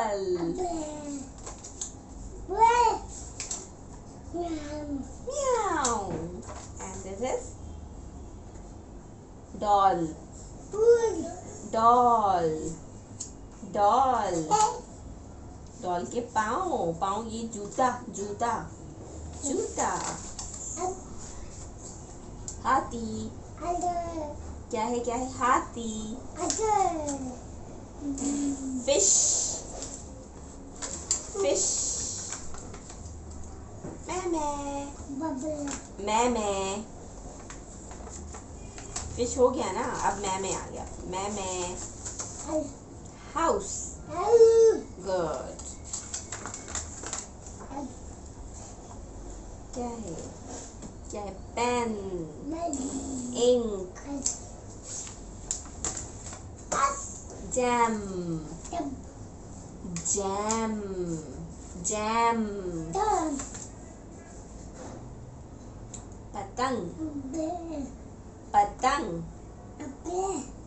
apple. Meow. And this is doll. Doll. Doll. Doll के पाँव ये जूता जूता जूता। हाथी। क्या है हाथी। Fish fish. मैं फिश हो गया ना, अब मैं आ गया। मैं हाउस। गुड। क्या है pen. Ink. Jam jam jam. पतंग पतंग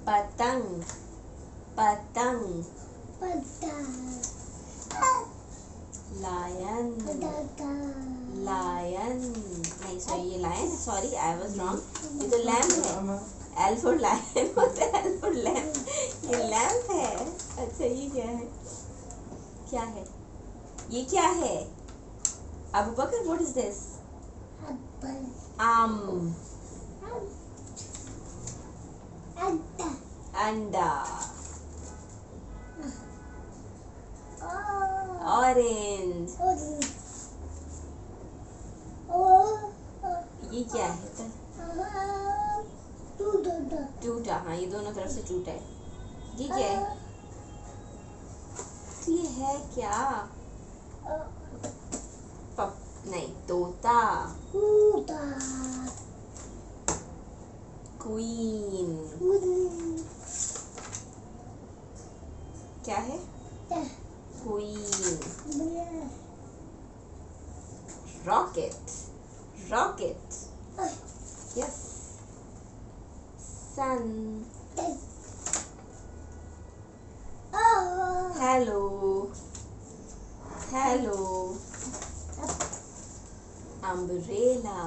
पतंग पतंग। लायन लायन नहीं सॉरी, ये lion, sorry I was wrong. ये तो लैम्प है। एल फॉर लायन होता है, एल फॉर लैम्प। ये लैम्प है। अच्छा ये क्या है ये क्या है? Abu Bakar, what is this? आम। अंडा। ऑरेंज। ये क्या है? टूटा। हाँ, ये दोनों तरफ से टूटा है। ये क्या है? ये है क्या? नहीं, तोता। क्वीन। क्या है? Queen. Rocket rocket. Yes. Sun. Hello hello. Umbrella.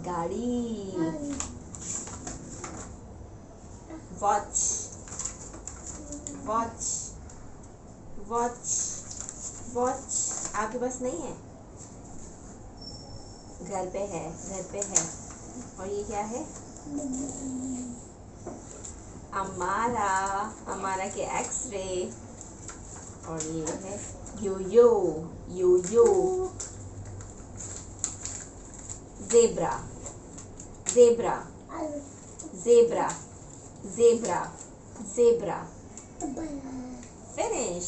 गाड़ी। Watch watch watch watch. आपके पास नहीं है? घर पे है। और ये क्या है? अमारा के एक्सरे। और ये है यो यो। Zebra finish.